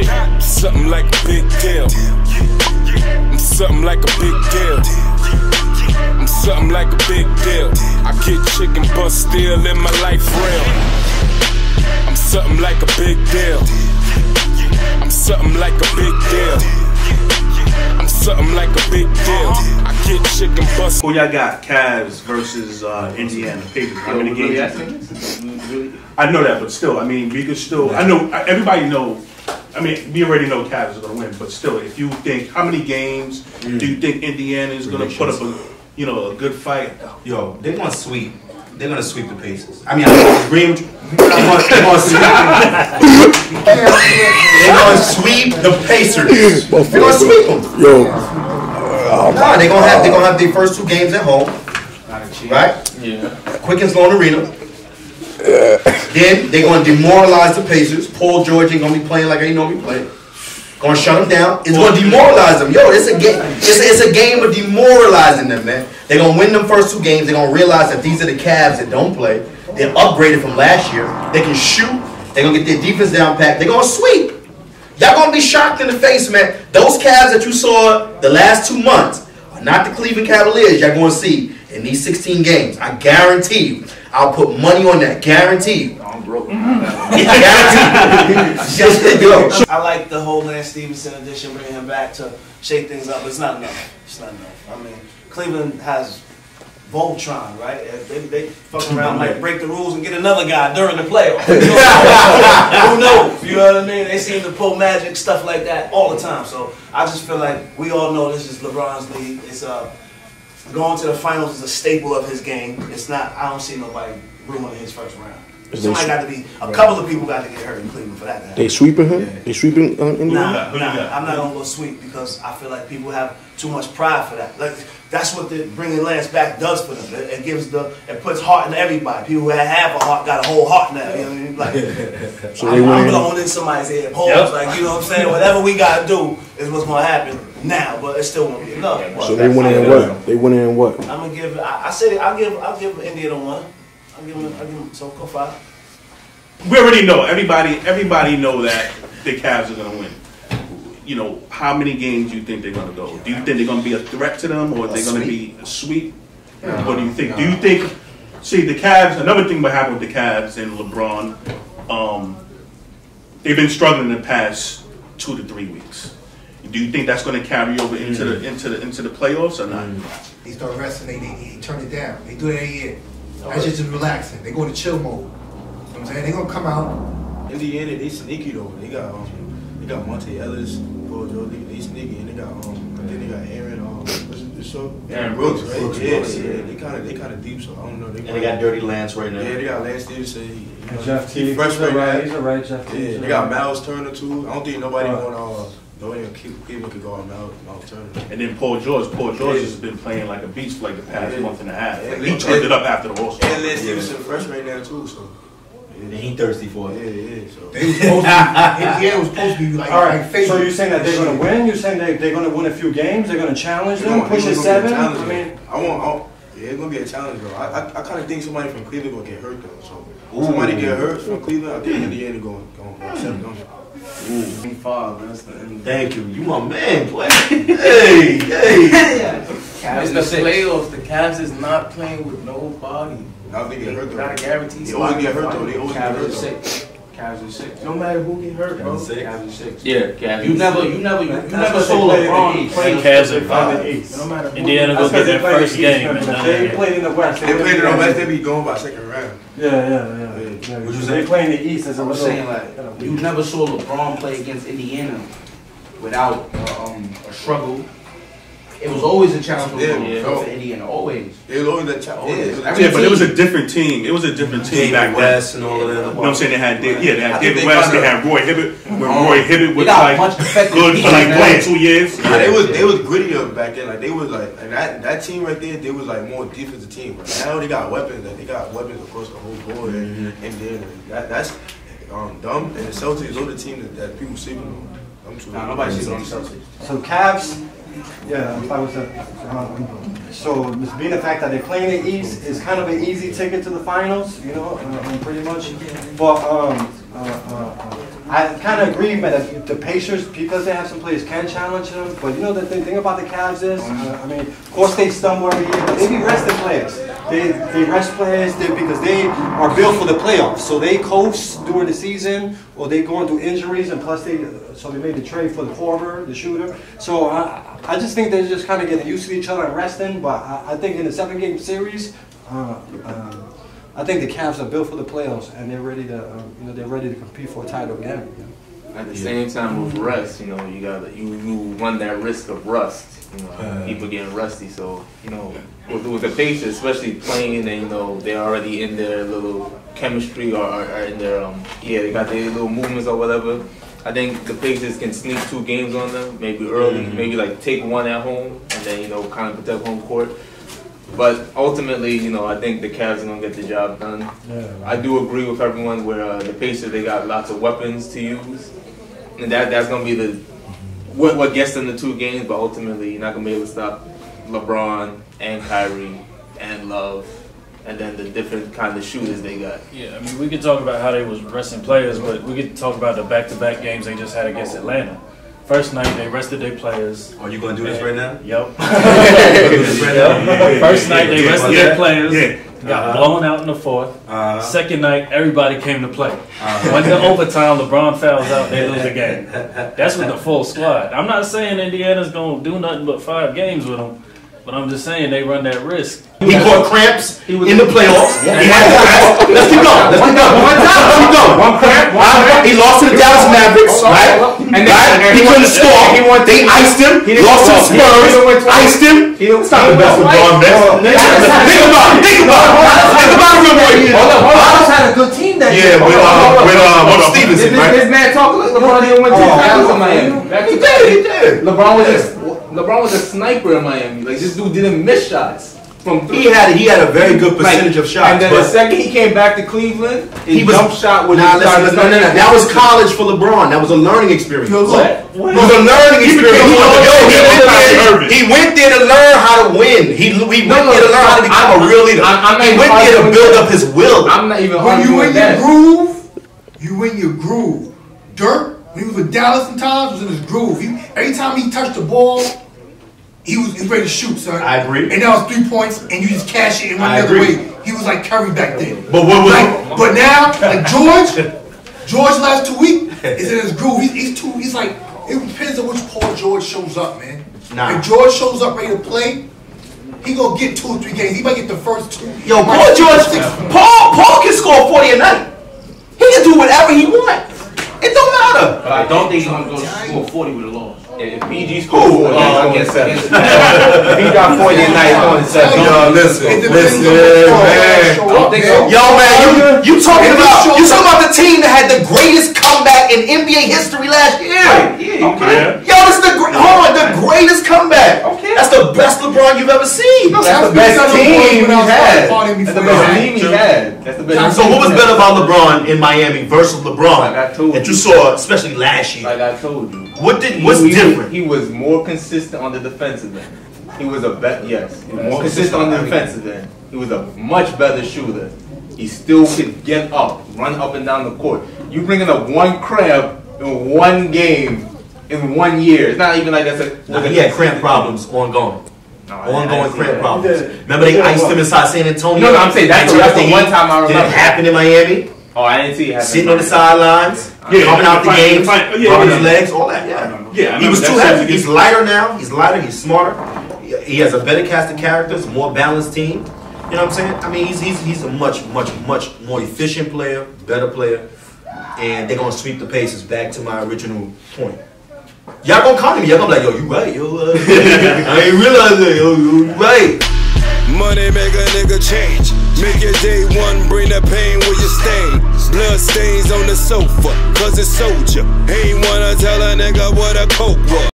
shit. Something like a big deal. I'm something like a big deal. I'm something like a big deal. I get chicken but still in my life real. I'm something like a big deal. I'm something like a big deal. I'm something like a big deal. I get chicken bust. Who y'all got? Cavs versus Indiana Pacers. How many games? I know that, but still, I mean, we could still. I know everybody know. I mean, we already know Cavs are gonna win, but still, if you think, how many games do you think Indiana is gonna put up a good fight? Yo, they're gonna sweep. They're gonna sweep the Pacers. I mean, they're gonna sweep the Pacers. They're gonna sweep them. Yo, nah, they're gonna have their first 2 games at home, right? Yeah. Quick and Sloan Arena. Then they're gonna demoralize the Pacers. Paul George ain't gonna be playing like he normally play. Gonna shut them down. It's gonna demoralize them. Yo, it's a game. It's a game of demoralizing them, man. They're gonna win them first 2 games. They're gonna realize that these are the Cavs that don't play. They're upgraded from last year. They can shoot. They're gonna get their defense down pat. They're gonna sweep. Y'all gonna be shocked in the face, man. Those Cavs that you saw the last 2 months are not the Cleveland Cavaliers y'all gonna see in these 16 games. I guarantee you. I'll put money on that. Guarantee you. I'm broke. I like the whole Lance Stevenson addition, bringing him back to shake things up. It's not enough. It's not enough. I mean, Cleveland has Voltron, right? They fuck around, like break the rules and get another guy during the playoffs. Who knows? You know what I mean? They seem to pull magic, stuff like that all the time. So I just feel like we all know this is LeBron's league. It's going to the finals is a staple of his game. It's not. I don't see nobody ruining his first round. Somebody got to be. A couple of people got to get hurt in Cleveland for that to happen. they sweeping him? Yeah. They sweeping Indiana? Nah, I'm not gonna go sweep because I feel like people have too much pride for that. Like that's what bringing Lance back does for them. It gives it puts heart in everybody. People who have a heart got a whole heart now. You know what I mean? Like so I'm blowing in somebody's head. Like you know what I'm saying? Whatever we gotta do is what's gonna happen now, but it still won't be enough. So they winning in what? They winning in what? I'm gonna give. I'll give Indiana 1. I'll give them so go 5. We already know. Everybody know that the Cavs are gonna win. You know, how many games do you think they're gonna go? Do you think they're gonna be a threat to them, or are they gonna be a sweep? What do you think? Do you think? See, the Cavs. Another thing that happened with the Cavs and LeBron, they've been struggling in the past 2 to 3 weeks. Do you think that's going to carry over into the playoffs or not? They start resting. They turn it down. They do it every year. That's just relaxing. They go to chill mode. You know what I'm saying? They're gonna come out. Indiana, they sneaky though. They got Monte Ellis, Paul George. They sneaky, and they got Aaron. What's the show? Aaron Brooks. Right? Yeah. They kind of deep. So I don't know. And they got Dirty Lance right now. Yeah, they got Lance Stevenson. Jeff T. Fresh right now. He's alright, Jeff T. Yeah, they got Miles Turner too. I don't think nobody could go on Miles Turner. And then Paul George. Paul George has been playing like a beast for like the past month and a half. Like, he turned it up after the All-Star. And Lance Stevenson fresh right now too. So. And he thirsty for it. Yeah. So They was supposed to Indiana was supposed to be like, all right. like so you're saying that they're going to win? You're saying they're going to win a few games? They're going to challenge them? Push it 7? I mean, it's going to be a challenge, bro. I kind of think somebody from Cleveland going to get hurt, though. So if somebody get hurt from Cleveland, I think Indiana going to 7 them. 5. Thank you. You my man, boy. Hey. It's the playoffs. The Cavs is not playing with nobody. I think they hurt though. Not a guarantee. They always get hurt though. They always get hurt. 6. Cavs are 6. No matter who get hurt, bro. Cavs are 6. Yeah, Cavs. You never saw LeBron play. Cavs are 5. No matter who. Indiana go get that first game. They played in the West. They played in the West. They be going by 2nd round. Yeah. What you They play in the East as a I was saying, like, you never saw LeBron play against Indiana without a struggle. It was always a challenge for Indiana, always. It was always a challenge. Yeah, but it was a different team. It was a different team back then. West and all of that. You know what I'm saying? They had David West. They had Roy Hibbert. When Roy Hibbert was like good for like playing 2 years. Yeah, they was grittier back then. Like they was like that team right there. They was like more defensive team. But now they got weapons. Like they got weapons across the whole board. And then that's dumb. And the Celtics, those are the team that people sleeping on. Nobody sleeping on the Celtics. So Cavs. Yeah, if I was so being the fact that they play in the East is kind of an easy ticket to the finals, you know, pretty much. But I kind of agree, man, that the Pacers, because they have some players, can challenge them. But you know, the thing about the Cavs is, I mean, of course they stumble every year, but they be resting players. They rest players because they are built for the playoffs. So they coast during the season, or they going through injuries, and plus they made the trade for the forward, the shooter. So I just think they're just kind of getting used to each other and resting. But I think in the 7-game series, I think the Cavs are built for the playoffs, and they're ready to, they're ready to compete for a title again. At the same time with rust, you run that risk of rust. People getting rusty. So with the Pacers, especially playing, and they're already in their little chemistry or in their they got their little movements or whatever. I think the Pacers can sneak 2 games on them, maybe early, maybe like take 1 at home, and then kind of protect home court. But ultimately, I think the Cavs are gonna get the job done. I do agree with everyone where the Pacers, they got lots of weapons to use, and that's gonna be what gets them the 2 games. But ultimately, you're not gonna be able to stop LeBron and Kyrie and Love, and then the different kind of shooters they got. Yeah, I mean, we could talk about how they was resting players, but we could talk about the back-to-back games they just had against Atlanta. First night, they rested their players. Are you going to do this right now? Yep. First night, they rested their players. Got blown out in the 4th. Second night, everybody came to play. When the overtime, LeBron fouls out, they lose the game. That's with the full squad. I'm not saying Indiana's going to do nothing but 5 games with them, but I'm just saying they run that risk. He caught cramps in the playoffs. Let's keep going. Let's keep going. One cramp. He lost to the Dallas Mavericks, right? And then he couldn't score. They iced him. He lost to the Spurs. Iced him. It's not the best LeBron best. Think about it. Think about it, real boy. Dallas had a good team that year. Yeah, with Stevenson, right? This man talk like LeBron didn't win 2 titles in Miami. He did. LeBron was a sniper in Miami. Like, this dude didn't miss shots. He had a very good percentage of shots. And then the second he came back to Cleveland, his jump shot was listen. That was college for LeBron. That was a learning experience. It was a learning experience. He went there to learn how to win. He went there to learn how to become a real leader. He went there to build up his will. I'm not even when you in your groove, you in your groove. Dirk, when he was with Dallas sometimes, was in his groove. Every time he touched the ball, he was ready to shoot, son. I agree. And that was 3 points, and you just cash it and run the other way. He was like Curry back then. But what was but now, like George last 2 weeks is in his groove. He's like, it depends on which Paul George shows up, man. If George shows up ready to play, he gonna get 2 or 3 games. He might get the first 2. Yo, Paul George, Paul can score 40 a night. He can do whatever he wants. It don't matter. But I don't think he's gonna go score 40 with a loss. If PG scores 40, I against 7. If he got 40 a night, he's going 7. Yo, listen, man. Yo, man, you talking about the team that had the greatest comeback in NBA history last year? Okay. Yo, this is the greatest comeback. Okay. That's the best LeBron you've ever seen. That's the best team he had. That's the best team he had. That's the best. So what was better about LeBron in Miami versus LeBron that you saw, especially last year? Like I told you. What's different? He was more consistent on the defensive end. He was more consistent on the defensive end. He was a much better shooter. He still could get up, run up and down the court. You bringing up 1 cramp in 1 game in 1 year. It's not even like that's he had cramp problems ongoing. Ongoing cramp problems. Remember they iced him inside San Antonio? No, I'm saying that's the one time I remember. Did it happen in Miami? Oh, I didn't see it happen. Sitting on the sidelines, coming out the games, rubbing his legs, all that. Yeah. He was too heavy. He's lighter now. He's lighter. He's smarter. He has a better cast of characters, more balanced team. You know what I'm saying? I mean, he's a much more efficient player, better player, and they're gonna sweep the Pacers. Back to my original point. Y'all gonna come to me. Y'all gonna be like, yo, you right, yo. I ain't realize that, yo, you right. Money make a nigga change. Make your day one, bring the pain where you stain. Blood stains on the sofa, cause it's soldier. Ain't wanna tell a nigga what a coke was.